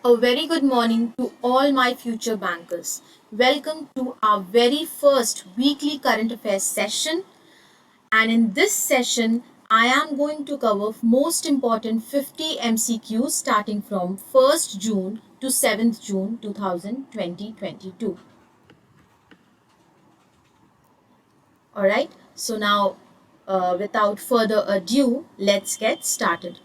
A very good morning to all my future bankers. Welcome to our very first weekly current affairs session. And in this session, I am going to cover most important 50 MCQs starting from 1st June to 7th June 2022. Alright, so now without further ado, let's get started.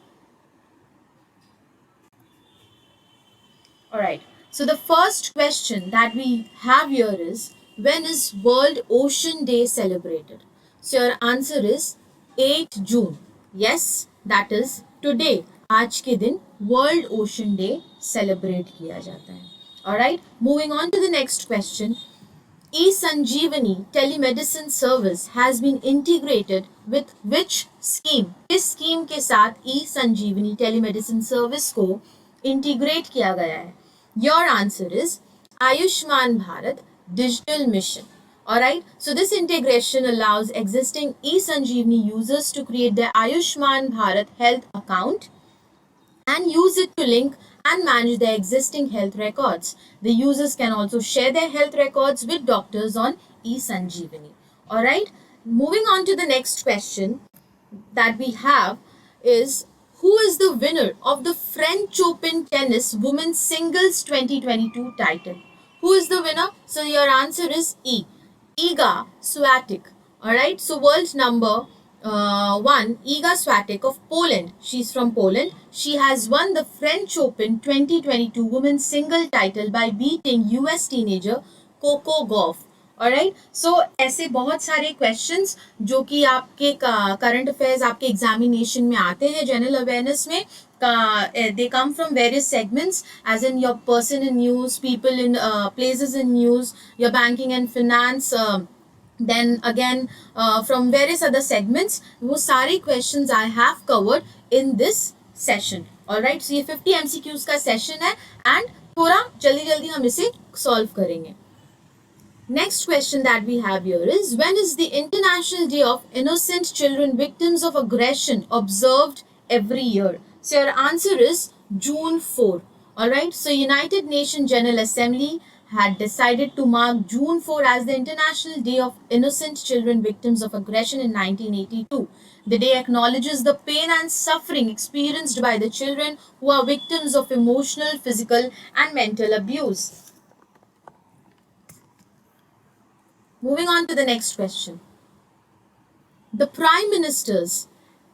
Alright, so the first question that we have here is, when is World Ocean Day celebrated? So your answer is 8 June. Yes, that is today. आज के दिन World Ocean Day celebrate किया जाता है. Alright, moving on to the next question. E-Sanjeevani telemedicine service has been integrated with which scheme? किस scheme के साथ E-Sanjeevani telemedicine service को integrate किया गया है? Your answer is Ayushman Bharat Digital Mission. Alright, so this integration allows existing E-Sanjeevani users to create their Ayushman Bharat health account and use it to link and manage their existing health records. The users can also share their health records with doctors on E-Sanjeevani. Alright, moving on to the next question that we have is, who is the winner of the French Open Tennis Women's Singles 2022 title? Who is the winner? So your answer is E. Iga Swiatek. Alright, so world number one, Iga Swiatek of Poland. She's from Poland. She has won the French Open 2022 Women's Single title by beating US teenager Coco Gauff. Alright, so ऐसे बहुत सारे questions जो कि आपके current affairs आपके examination में आते हैं जनरल अवेयरनेस में, they come from various segments, as in your person in news, people in places in news, your banking and finance, then again from various other segments. वो सारे questions I have covered in this session. Alright, so ये 50 MCQs का session है and थोड़ा जल्दी जल्दी हम इसे solve करेंगे. Next question that we have here is, when is the International Day of Innocent Children Victims of Aggression observed every year? So your answer is June 4. Alright, so United Nations General Assembly had decided to mark June 4 as the International Day of Innocent Children Victims of Aggression in 1982. The day acknowledges the pain and suffering experienced by the children who are victims of emotional, physical and mental abuse. Moving on to the next question. The Prime Minister's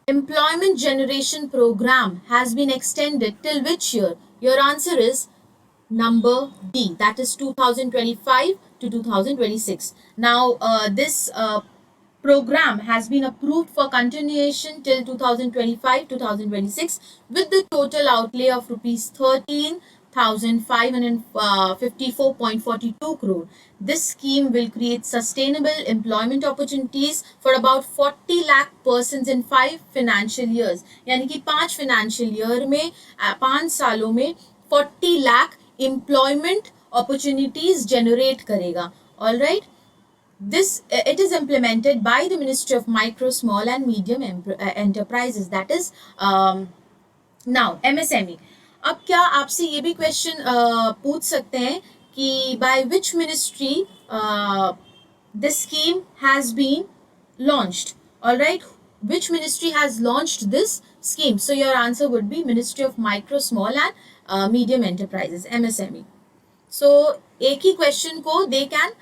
Employment Generation Program has been extended till which year? Your answer is number D, that is 2025 to 2026. Now, this program has been approved for continuation till 2025-2026 with the total outlay of rupees 13,554.42 crore. This scheme will create sustainable employment opportunities for about 40 lakh persons in 5 financial years. यानी कि 5 financial year में 5 सालों में 40 lakh employment opportunities generate करेगा. All right. This it is implemented by the Ministry of Micro, Small and Medium Enterprises, that is now MSME. अब क्या आपसे ये भी क्वेश्चन पूछ सकते हैं कि by which ministry this scheme has been launched? All right, which ministry has launched this scheme? So your answer would be Ministry of Micro, Small and Medium Enterprises, MSME. So एक ही question को they can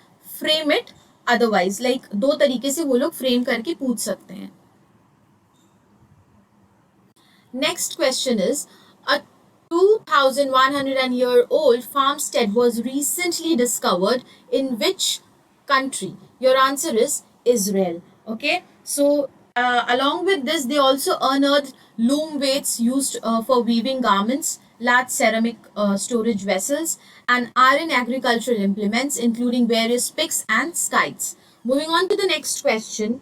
frame it otherwise, like दो तरीके से वो लोग frame करके पूछ सकते हैं. Next question is, a 2,100-year-old farmstead was recently discovered in which country? Your answer is Israel. Okay, so along with this, they also unearthed loom weights used for weaving garments, large ceramic storage vessels, and iron agricultural implements, including various picks and scythes. Moving on to the next question.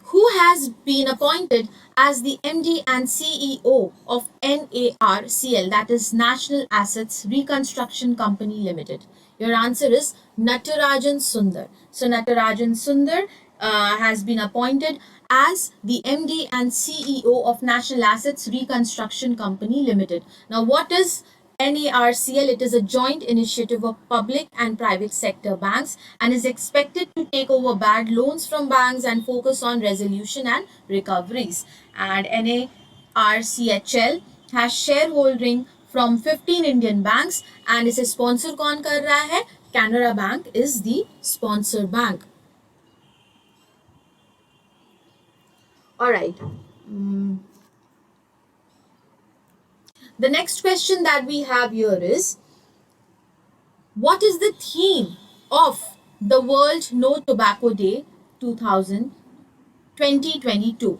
Who has been appointed as the MD and CEO of NARCL, that is National Assets Reconstruction Company Limited? Your answer is Natarajan Sundar. So Natarajan Sundar has been appointed as the MD and CEO of National Assets Reconstruction Company Limited. Now, what is NARCL? It is a joint initiative of public and private sector banks and is expected to take over bad loans from banks and focus on resolution and recoveries. And NARCHL has shareholding from 15 Indian banks and इसे sponsor कौन कर रहा है? Canara Bank is the sponsor bank. All right. The next question that we have here is, what is the theme of the World No Tobacco Day 2022?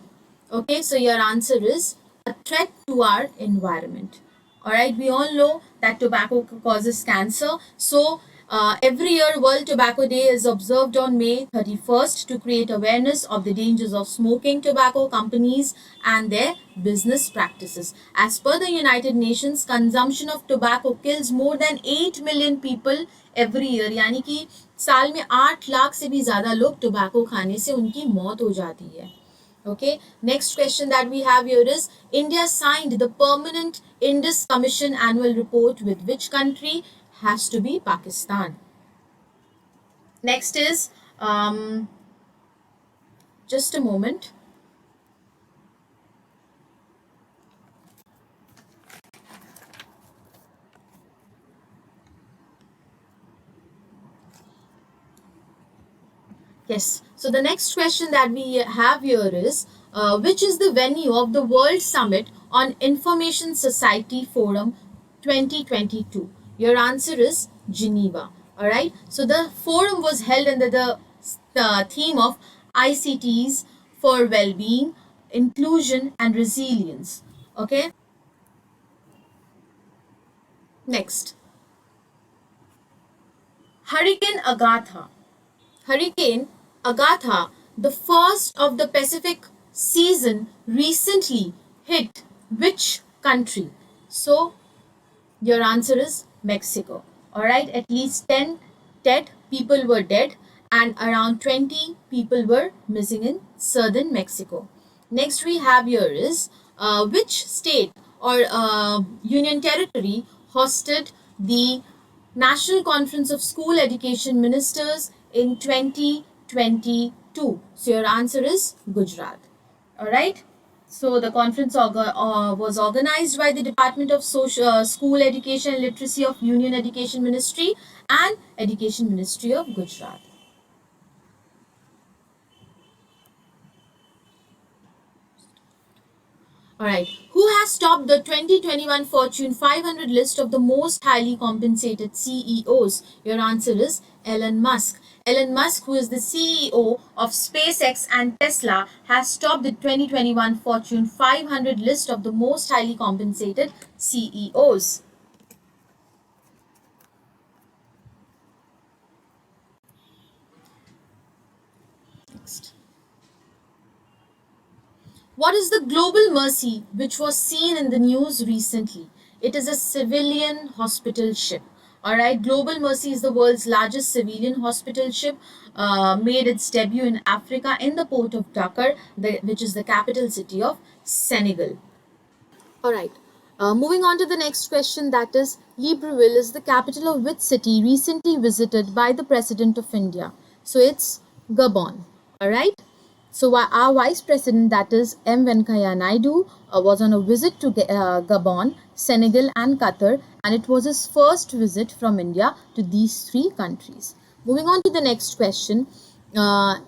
Okay, so your answer is a threat to our environment. All right, we all know that tobacco causes cancer. So every year World Tobacco Day is observed on May 31st to create awareness of the dangers of smoking tobacco companies and their business practices. As per the United Nations, consumption of tobacco kills more than 8 million people every year. यानी कि साल में 8 लाख से भी ज़्यादा लोग tobacco खाने से उनकी मौत हो जाती है. Okay, next question that we have here is, India signed the Permanent Indus Commission annual report with which country? Has to be Pakistan. Next is, just a moment. Yes, so the next question that we have here is, which is the venue of the World Summit on Information Society Forum 2022? Your answer is Geneva. All right, so the forum was held under the theme of ICTs for well-being, inclusion and resilience. Okay, next, Hurricane Agatha. Hurricane Agatha, the first of the Pacific season, recently hit which country? So your answer is Mexico. All right, at least 10 dead people were dead and around 20 people were missing in southern Mexico. Next we have here is, which state or union territory hosted the National Conference of School Education Ministers in 2022? So your answer is Gujarat. All right. So the conference was organized by the Department of School Education and Literacy of Union Education Ministry and Education Ministry of Gujarat. All right. Who has topped the 2021 Fortune 500 list of the most highly compensated CEOs? Your answer is Elon Musk. Elon Musk, who is the CEO of SpaceX and Tesla, has topped the 2021 Fortune 500 list of the most highly compensated CEOs. Next. What is the Global Mercy which was seen in the news recently? It is a civilian hospital ship. All right, Global Mercy is the world's largest civilian hospital ship, made its debut in Africa in the port of Dakar, which is the capital city of Senegal. All right, moving on to the next question, that is, Libreville is the capital of which city recently visited by the President of India? So it's Gabon. All right. So our Vice President, that is M. Venkaiah Naidu, was on a visit to Gabon, Senegal and Qatar, and it was his first visit from India to these three countries. Moving on to the next question.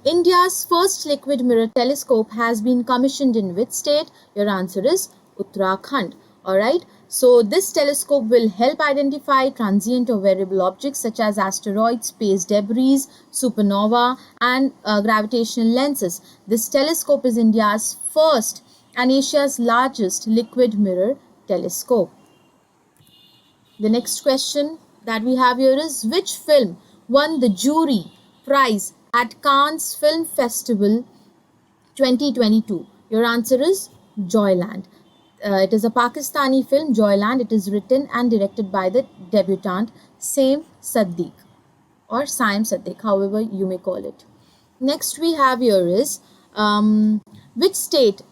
India's first liquid mirror telescope has been commissioned in which state? Your answer is Uttarakhand. All right. So this telescope will help identify transient or variable objects such as asteroids, space debris, supernova and gravitational lenses. This telescope is India's first and Asia's largest liquid mirror telescope. The next question that we have here is, which film won the jury prize at Cannes Film Festival 2022? Your answer is Joyland. It is a Pakistani film, Joyland. It is written and directed by the debutant Saim Saddiq or Saim Saddiq, however you may call it. Next we have here is, Which state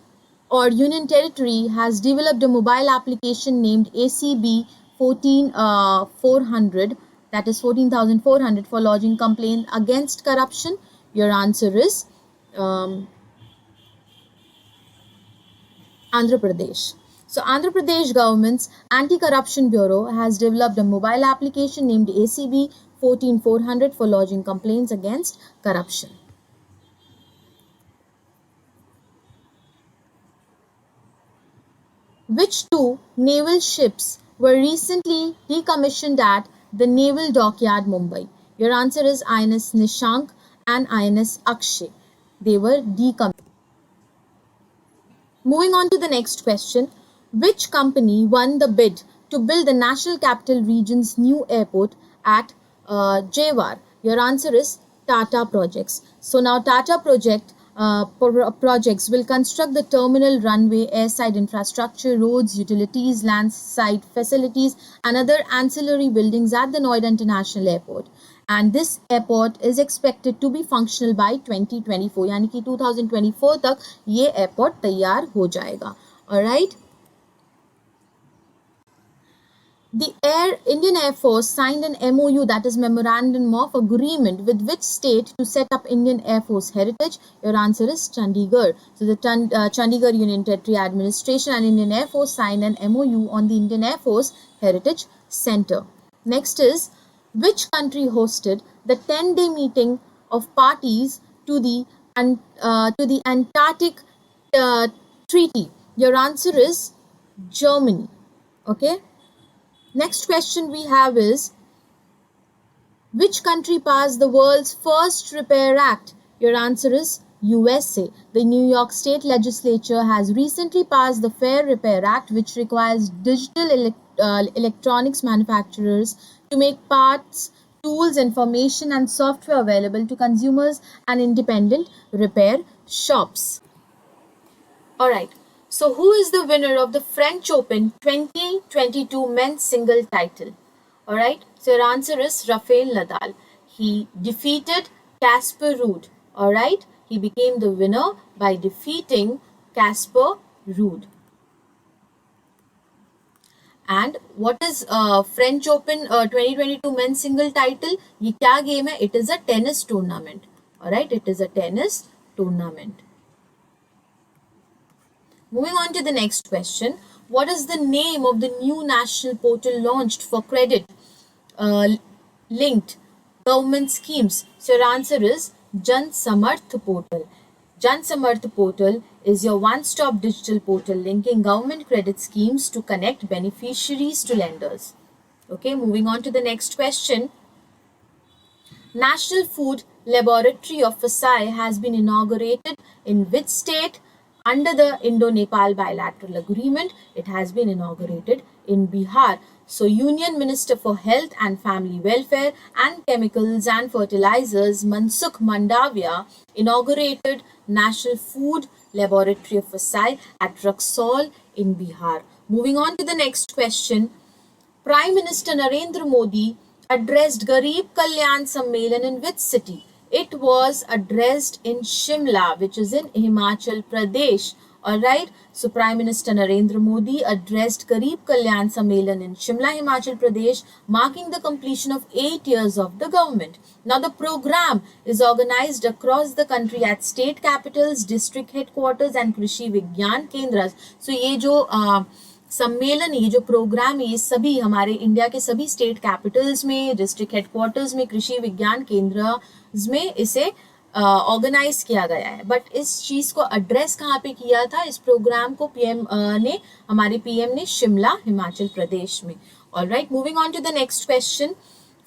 or union territory has developed a mobile application named ACB 400, that is 14,400, for lodging complaint against corruption? Your answer is Andhra Pradesh. So Andhra Pradesh government's Anti-Corruption Bureau has developed a mobile application named ACB 14400 for lodging complaints against corruption. Which two naval ships were recently decommissioned at the Naval Dockyard, Mumbai? Your answer is INS Nishank and INS Akshay. They were decommissioned. Moving on to the next question. Which company won the bid to build the National Capital Region's new airport at Jewar? Your answer is Tata Projects. So now Tata projects will construct the terminal, runway, airside infrastructure, roads, utilities, landside facilities and other ancillary buildings at the Noida International Airport. And this airport is expected to be functional by 2024, यानी कि 2024 तक ये airport तैयार हो जाएगा. Alright. The Indian Air Force signed an MOU, that is Memorandum of Agreement, with which state to set up Indian Air Force Heritage? Your answer is Chandigarh. So the Chandigarh Union Territory Administration and Indian Air Force signed an MOU on the Indian Air Force Heritage Center. Next is, which country hosted the 10-day meeting of parties to the Antarctic Treaty? Your answer is Germany. Okay. Next question we have is, which country passed the world's first Repair Act? Your answer is USA. The New York State Legislature has recently passed the Fair Repair Act, which requires digital electronics manufacturers to make parts, tools, information and software available to consumers and independent repair shops. Alright. So who is the winner of the French Open 2022 men's single title? Alright, so your answer is Rafael Nadal. He defeated Casper Ruud. Alright, he became the winner by defeating Casper Ruud. And what is French Open 2022 men's single title? ये क्या game है? It is a tennis tournament. Alright, it is a tennis tournament. Moving on to the next question. What is the name of the new national portal launched for credit linked government schemes? So your answer is Jan Samarth Portal. Jan Samarth Portal is your one-stop digital portal linking government credit schemes to connect beneficiaries to lenders. Okay, moving on to the next question. National Food Laboratory of Vasai has been inaugurated in which state? Under the Indo-Nepal bilateral agreement, it has been inaugurated in Bihar. So, Union Minister for Health and Family Welfare and Chemicals and Fertilizers, Mansukh Mandavia, inaugurated National Food Laboratory of Vasai at Raxaul in Bihar. Moving on to the next question. Prime Minister Narendra Modi addressed Garib Kalyan Sammelan in which city? It was addressed in Shimla, which is in Himachal Pradesh. Alright, so Prime Minister Narendra Modi addressed Garib Kalyan Sammelan in Shimla, Himachal Pradesh, marking the completion of 8 years of the government. Now the program is organized across the country at state capitals, district headquarters and Krishi Vigyan Kendras. So ये जो सम्मेलन, ये जो programme है, ये सभी हमारे India के सभी स्टेट कैपिटल्स में, डिस्ट्रिक्ट हेडक्वार्टर्स में, कृषि विज्ञान केंद्र में इसे ऑर्गेनाइज किया गया है. बट इस चीज को एड्रेस कहाँ पे किया था? इस प्रोग्राम को हमारे पीएम ने शिमला, हिमाचल प्रदेश में. Alright, moving on to the next question.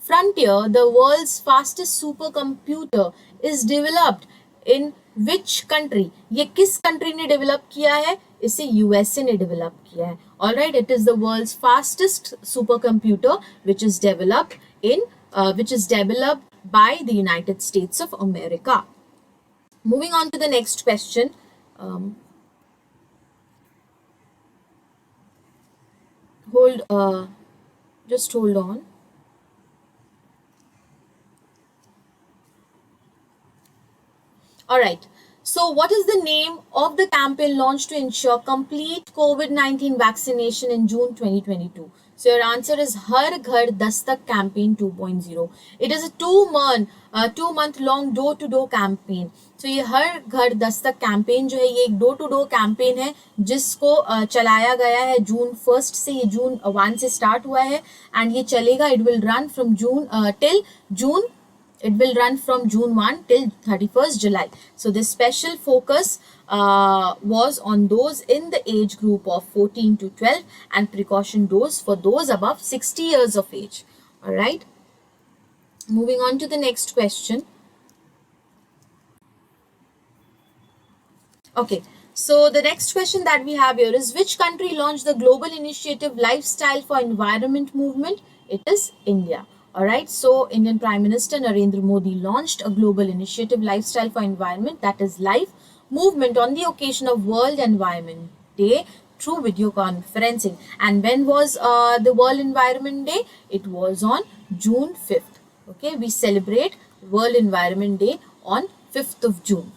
Frontier, the world's fastest super computer, is developed in which country? ये किस कंट्री ने डेवलप किया है? इसे यूएसए ने डेवलप किया है. Alright, it is the world's fastest super computer which is developed by the United States of America. Moving on to the next question. Just hold on. All right. So what is the name of the campaign launched to ensure complete COVID-19 vaccination in June 2022? So your answer is Har Ghar Dastak Campaign 2.0. It is a two month long door-to-door campaign. So ये हर घर Dastak campaign जो है ये एक door to door campaign है जिसको चलाया गया है जून 1 से, ये जून 1 से स्टार्ट हुआ है एंड ये चलेगा, it will run from June till June. It will run from June 1 till 31st July. So this special focus was on those in the age group of 14 to 12 and precaution dose for those above 60 years of age. All right. Moving on to the next question. Okay. So the next question that we have here is, which country launched the global initiative Lifestyle for Environment movement? It is India. Alright, so Indian Prime Minister Narendra Modi launched a global initiative Lifestyle for Environment, that is LIFE movement, on the occasion of World Environment Day through video conferencing. And when was the World Environment Day? It was on June 5th. Okay, we celebrate World Environment Day on 5th of June.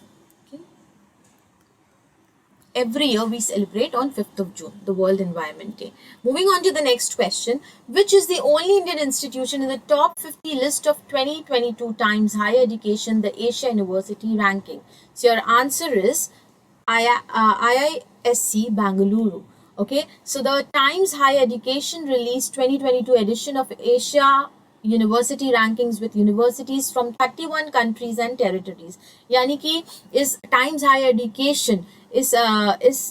Every year we celebrate on 5th of June, the World Environment Day. Moving on to the next question. Which is the only Indian institution in the top 50 list of 2022 Times Higher Education, the Asia University ranking? So your answer is IISc Bangalore. Okay, so the Times Higher Education released 2022 edition of Asia University rankings with universities from 31 countries and territories. यानी कि इस Times Higher Education इस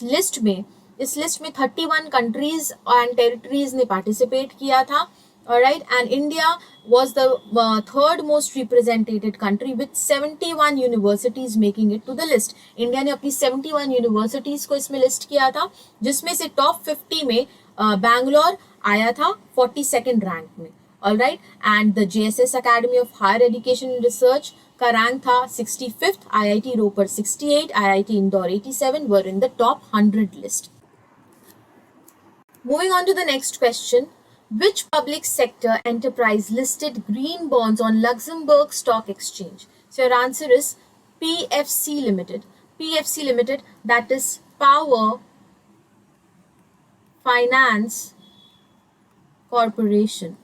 list में 31 countries and territories ने participate किया था. Alright, and India was the third most represented country with 71 universities making it to the list. India ने अपनी 71 यूनिवर्सिटीज को इसमें लिस्ट किया था, जिसमें से टॉप 50 में बैंगलोर आया था 42nd रैंक में. Alright, and the JSS Academy of Higher Education and Research का रैंक था 65th, IIT Ropar 68, IIT Indore 87 were in the top 100 list. Moving on to the next question. Which public sector enterprise listed green bonds on Luxembourg Stock Exchange? So your answer is PFC Limited. PFC Limited, that is Power Finance Corporation.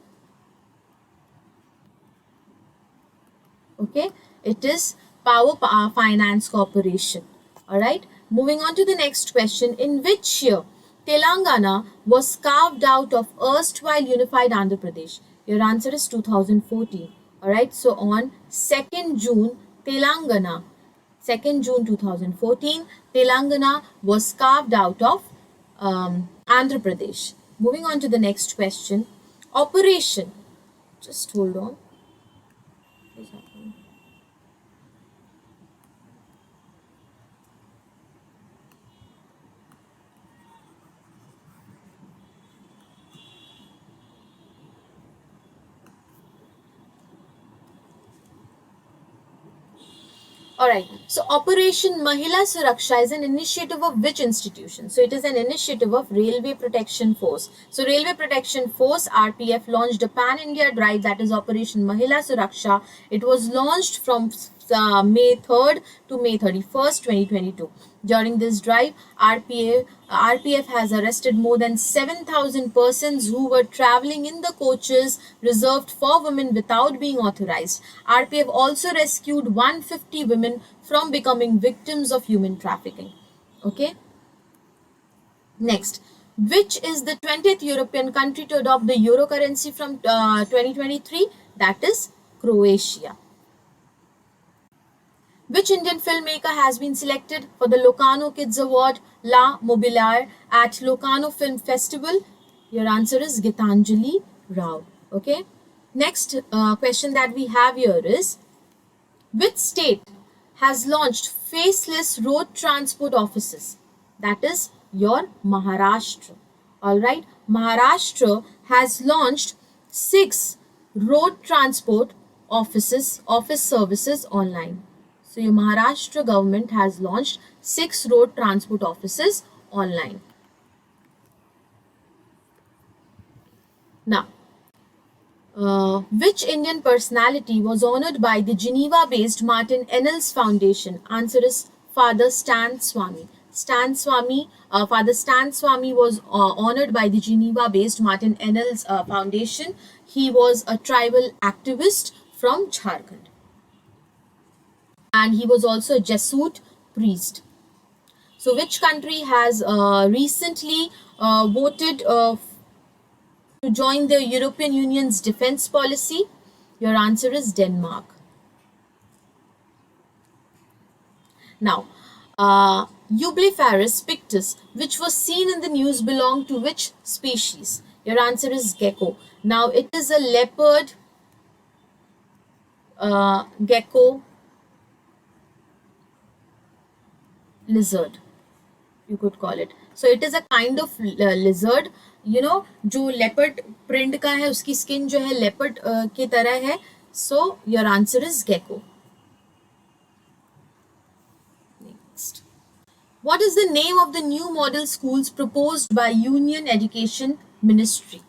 Okay, it is Power Finance Corporation. All right, moving on to the next question. In which year Telangana was carved out of erstwhile unified Andhra Pradesh? Your answer is 2014. All right, so on 2nd June 2014, Telangana was carved out of Andhra Pradesh. Moving on to the next question. Operation, just hold on. Alright, so Operation Mahila Suraksha is an initiative of which institution? So it is an initiative of Railway Protection Force. So Railway Protection Force, RPF, launched a pan-India drive, that is Operation Mahila Suraksha. It was launched from May 3rd to May 31st, 2022. During this drive, RPF has arrested more than 7,000 persons who were traveling in the coaches reserved for women without being authorized. RPF also rescued 150 women from becoming victims of human trafficking. Okay. Next, which is the 20th European country to adopt the euro currency from 2023? That is Croatia. Which Indian filmmaker has been selected for the Locarno Kids Award La Mobiliar at Locarno Film Festival? Your answer is Gitanjali Rao. Okay. Next question that we have here is, which state has launched faceless road transport offices? That is your Maharashtra. Alright. Maharashtra has launched 6 road transport office services online. So your Maharashtra government has launched 6 road transport offices online. Now, which Indian personality was honored by the Geneva-based Martin Ennals Foundation? Answer is Father Stan Swami. Father Stan Swami was honored by the Geneva-based Martin Ennals Foundation. He was a tribal activist from Jharkhand, and he was also a Jesuit priest. So, which country has recently voted to join the European Union's defense policy? Your answer is Denmark. Now, Eublepharis pictus, which was seen in the news, belonged to which species? Your answer is gecko. Now, it is a leopard gecko lizard, you could call it. So it is a kind of lizard, you know, जो leopard print का है, उसकी skin जो है leopard के तरह है. So your answer is gecko. Next, what is the name of the new model schools proposed by Union Education Ministry?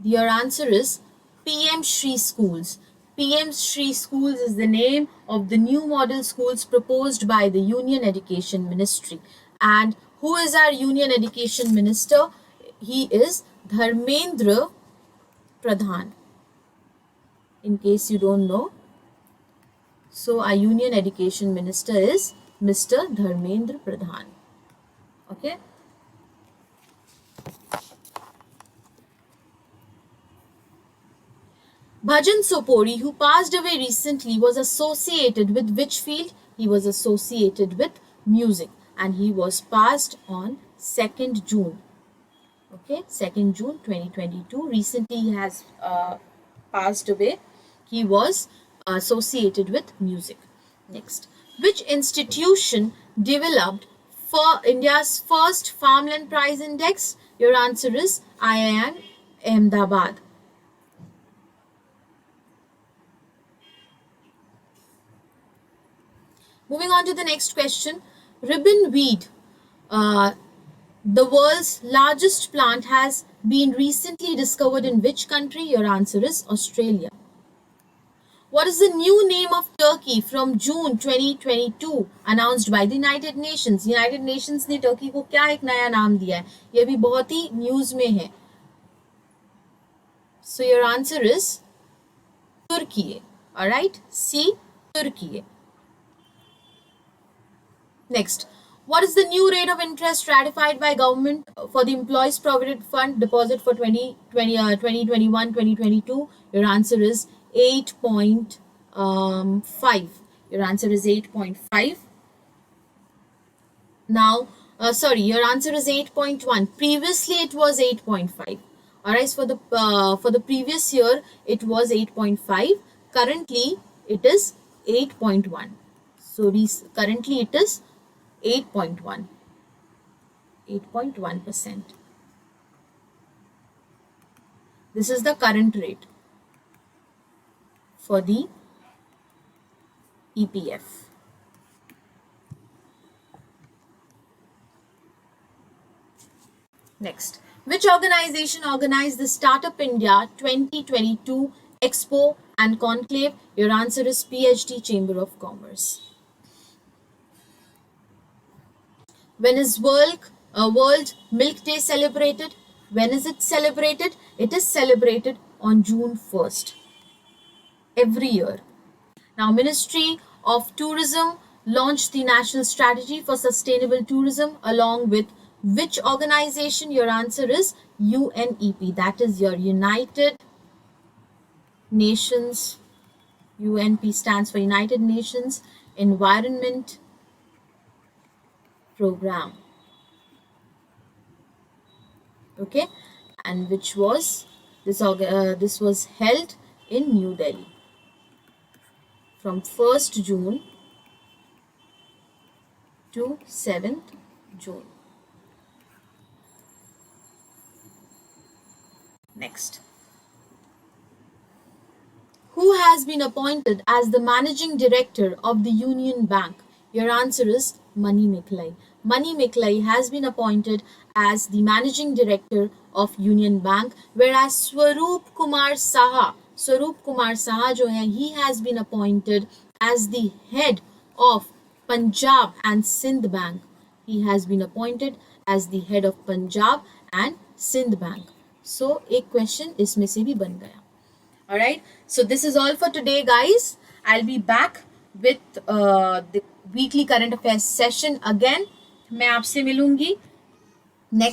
Your answer is PM Shri Schools. PM Shri Schools is the name of the new model schools proposed by the Union Education Ministry. And who is our Union Education Minister? He is Dharmendra Pradhan, in case you don't know. So our Union Education Minister is Mr. Dharmendra Pradhan. Okay. Bhajan Sopori, who passed away recently, was associated with which field? He was associated with music, and he was passed on 2nd June. Okay, 2nd June 2022. Recently he has passed away. He was associated with music. Next, which institution developed for India's first farmland price index? Your answer is IIM Ahmedabad. Moving on to the next question. Ribbon weed, the world's largest plant, has been recently discovered in which country? Your answer is Australia. What is the new name of Turkey from June 2022 announced by the United Nations? United Nations ने Turkey को क्या एक नया नाम दिया है? ये भी बहुत ही न्यूज में है. So your answer is Turkey. All right, C, Turkey. Next, what is the new rate of interest ratified by government for the Employees Provident Fund deposit for 2021-2022? Your answer is 8.5. Your answer is 8.5. Now, your answer is 8.1. Previously, it was 8.5. All right, for the previous year, it was 8.5. Currently, it is 8.1. So currently, it is 8.1. 8.1%. This is the current rate for the EPF. Next, which organization organized the Startup India 2022 Expo and Conclave? Your answer is PhD Chamber of Commerce. When is World Milk Day celebrated? When is it celebrated? It is celebrated on June 1st every year. Now, Ministry of Tourism launched the National Strategy for Sustainable Tourism along with which organization? Your answer is UNEP. That is your United Nations. UNP stands for United Nations Environment Program. Okay, and which was this was held in New Delhi from 1st June to 7th June. Next, who has been appointed as the managing director of the Union Bank? Your answer is Mani Miklai. Mani Miklai has been appointed as the managing director of Union Bank, whereas Swaroop Kumar Saha जो है, he has been appointed as the head of Punjab and Sindh Bank. He has been appointed as the head of Punjab and Sindh Bank. So एक question इसमें से भी बन गया. Alright, so this is all for today, guys. I'll be back with the weekly current affairs session again. मैं आपसे मिलूंगी next